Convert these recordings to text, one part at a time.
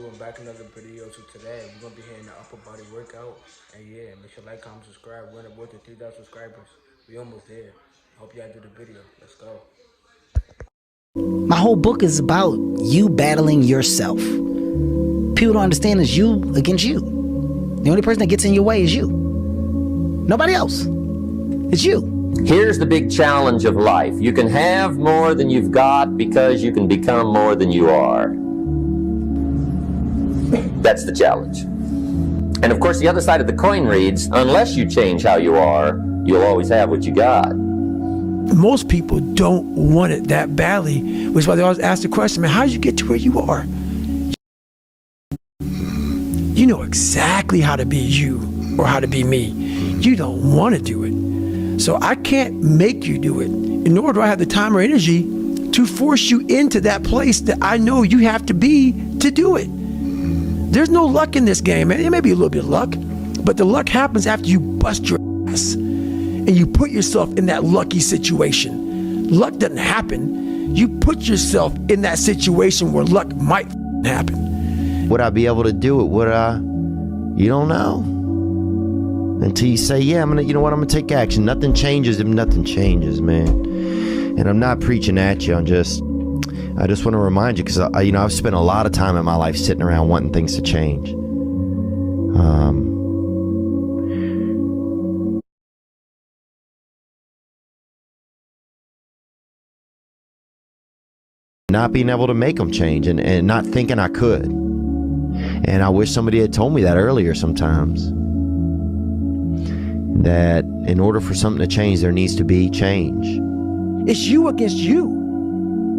everyone, back another video. So today we're gonna be hitting the upper body workout, and yeah, make sure like, comment, subscribe. We're on the road to 3,000 subscribers. We almost there. Hope y'all do the video. Let's go. My whole book is about you battling yourself. People don't understand it's you against you. The only person that gets in your way is you. Nobody else. It's you. Here's the big challenge of life. You can have more than you've got because you can become more than you are. That's the challenge. And of course, the other side of the coin reads, unless you change how you are, you'll always have what you got. Most people don't want it that badly, which is why they always ask the question, man, how did you get to where you are? You know exactly how to be you or how to be me. You don't want to do it. So I can't make you do it, nor do I have the time or energy to force you into that place that I know you have to be to do it. There's no luck in this game, man. It may be a little bit of luck, but the luck happens after you bust your ass and you put yourself in that lucky situation. Luck doesn't happen. You put yourself in that situation where luck might happen. Would I be able to do it? Would I? You don't know. Until you say, yeah, you know what, I'm gonna take action. Nothing changes if nothing changes, man. And I'm not preaching at you. I just want to remind you, because I've spent a lot of time in my life sitting around wanting things to change. Not being able to make them change and not thinking I could. And I wish somebody had told me that earlier sometimes. That in order for something to change, there needs to be change. It's you against you.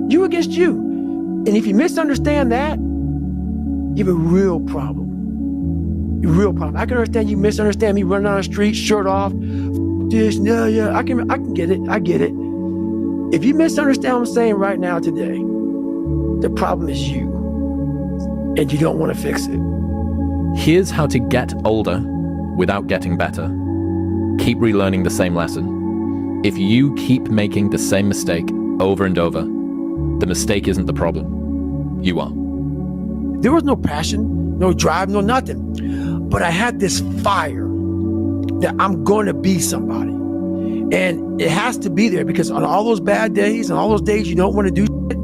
You against you. And if you misunderstand that, you have a real problem. A real problem. I can understand you misunderstand me running down the street, shirt off, this, yeah, I can get it. I get it. If you misunderstand what I'm saying right now today, the problem is you. And you don't want to fix it. Here's how to get older without getting better. Keep relearning the same lesson. If you keep making the same mistake over and over, the mistake isn't the problem. You are. There was no passion, no drive, no nothing. But I had this fire that I'm going to be somebody. And it has to be there because on all those bad days and all those days you don't want to do shit,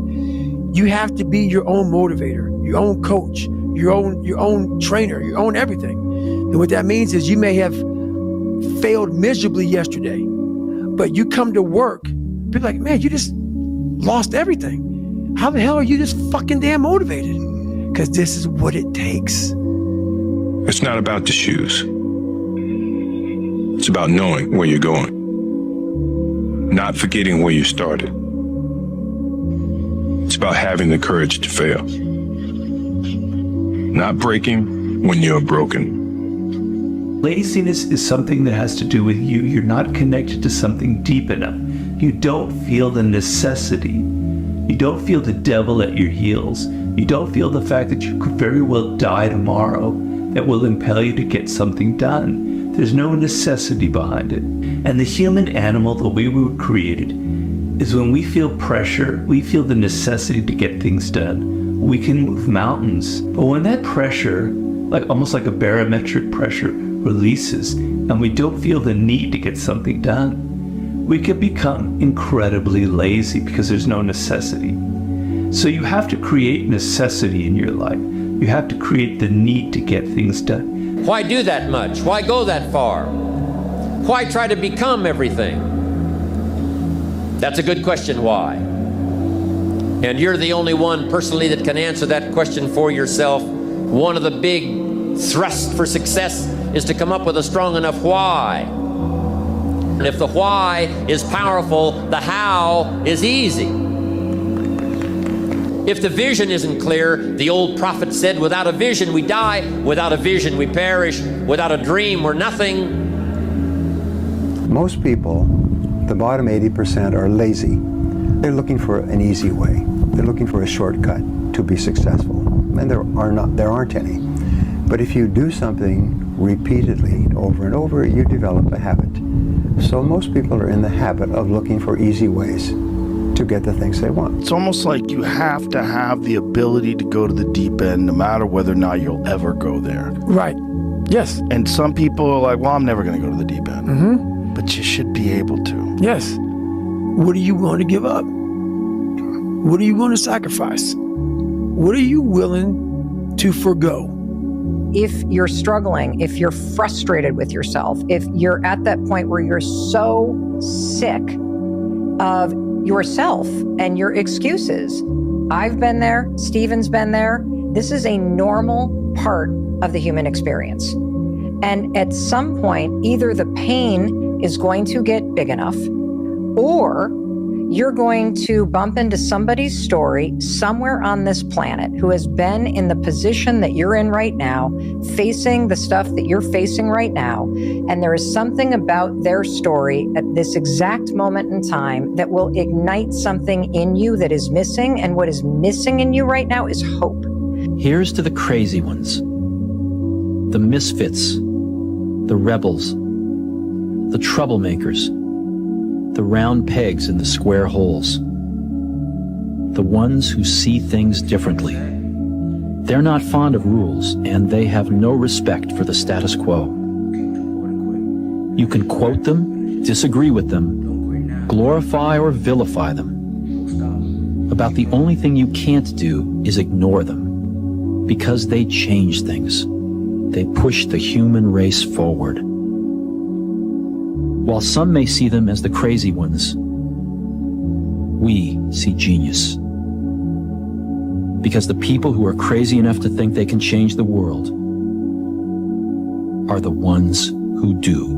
you have to be your own motivator, your own coach, your own trainer, your own everything. And what that means is you may have failed miserably yesterday, but you come to work, people are like, man, you just lost everything. How the hell are you this fucking damn motivated? Because this is what it takes. It's not about the shoes. It's about knowing where you're going. Not forgetting where you started. It's about having the courage to fail. Not breaking when you're broken. Laziness is something that has to do with you. You're not connected to something deep enough. You don't feel the necessity. You don't feel the devil at your heels. You don't feel the fact that you could very well die tomorrow that will impel you to get something done. There's no necessity behind it. And the human animal, the way we were created, is when we feel pressure, we feel the necessity to get things done. We can move mountains. But when that pressure, almost like a barometric pressure, releases and we don't feel the need to get something done, we can become incredibly lazy because there's no necessity. So you have to create necessity in your life. You have to create the need to get things done. Why do that much? Why go that far? Why try to become everything? That's a good question, why? And you're the only one personally that can answer that question for yourself. One of the big thrusts for success is to come up with a strong enough why. And if the why is powerful, the how is easy. If the vision isn't clear, the old prophet said, without a vision we die, without a vision we perish, without a dream we're nothing. Most people, the bottom 80%, are lazy. They're looking for an easy way. They're looking for a shortcut to be successful. And there aren't any. But if you do something repeatedly, over and over, you develop a habit. So most people are in the habit of looking for easy ways. to get the things they want. It's almost like you have to have the ability to go to the deep end no matter whether or not you'll ever go there. Right. Yes. And some people are like, well, I'm never going to go to the deep end. Mm-hmm. But you should be able to. Yes. What are you going to give up? What are you going to sacrifice? What are you willing to forgo? If you're struggling, if you're frustrated with yourself, if you're at that point where you're so sick of yourself and your excuses, I've been there, Stephen's been there. This is a normal part of the human experience. And at some point, either the pain is going to get big enough, or you're going to bump into somebody's story somewhere on this planet who has been in the position that you're in right now, facing the stuff that you're facing right now. And there is something about their story at this exact moment in time that will ignite something in you that is missing. And what is missing in you right now is hope. Here's to the crazy ones, the misfits, the rebels, the troublemakers, the round pegs in the square holes, the ones who see things differently. They're not fond of rules, and they have no respect for the status quo. You can quote them, disagree with them, glorify or vilify them. About the only thing you can't do is ignore them, because they change things. They push the human race forward. While some may see them as the crazy ones, we see genius. Because the people who are crazy enough to think they can change the world are the ones who do.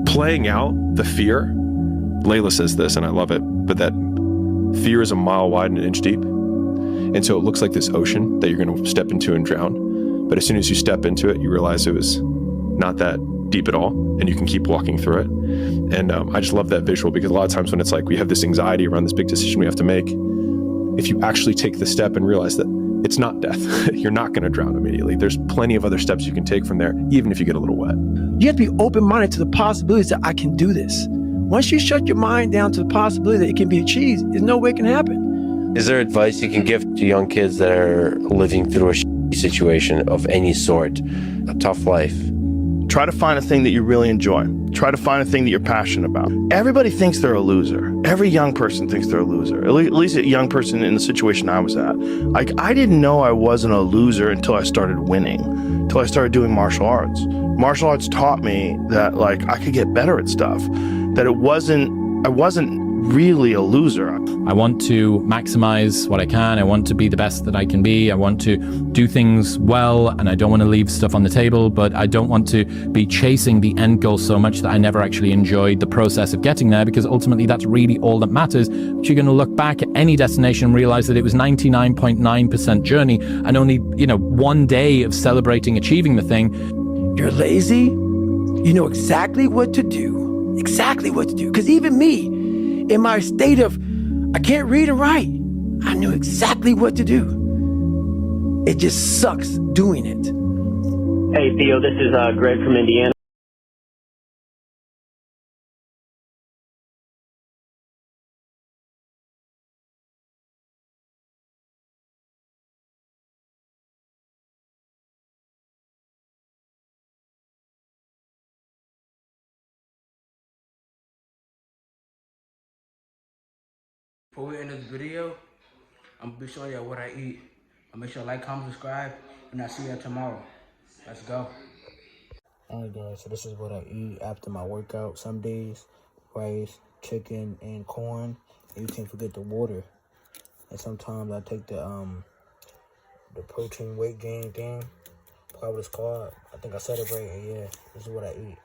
Playing out the fear, Layla says this, and I love it, but that fear is a mile wide and an inch deep. And so it looks like this ocean that you're going to step into and drown. But as soon as you step into it, you realize it was not that deep at all, and you can keep walking through it. And I just love that visual, because a lot of times when it's like we have this anxiety around this big decision we have to make, if you actually take the step and realize that it's not death, you're not going to drown immediately. There's plenty of other steps you can take from there, even if you get a little wet. You have to be open-minded to the possibilities that I can do this. Once you shut your mind down to the possibility that it can be achieved, there's no way it can happen. Is there advice you can give to young kids that are living through a situation of any sort, a tough life? Try to find a thing that you really enjoy. Try to find a thing that you're passionate about. Everybody thinks they're a loser. Every young person thinks they're a loser. At least a young person in the situation I was at. Like, I didn't know I wasn't a loser until I started winning, until I started doing martial arts. Martial arts taught me that, like, I could get better at stuff, that I wasn't really a loser. I want to maximize what I can. I want to be the best that I can be. I want to do things well, and I don't want to leave stuff on the table, but I don't want to be chasing the end goal so much that I never actually enjoyed the process of getting there, because ultimately that's really all that matters. But you're going to look back at any destination and realize that it was 99.9% journey and only, one day of celebrating achieving the thing. You're lazy. You know exactly what to do. Exactly what to do. Because even me, in my state of, I can't read and write, I knew exactly what to do. It just sucks doing it. Hey, Theo, this is Greg from Indiana. Before we end this video, I'm gonna be showing y'all what I eat. I'll make sure to like, comment, subscribe, and I'll see y'all tomorrow. Let's go. Alright guys, so this is what I eat after my workout. Some days, rice, chicken, and corn. And you can't forget the water. And sometimes I take the protein weight gain thing. Probably what it's called. I think I said it right. And yeah, this is what I eat.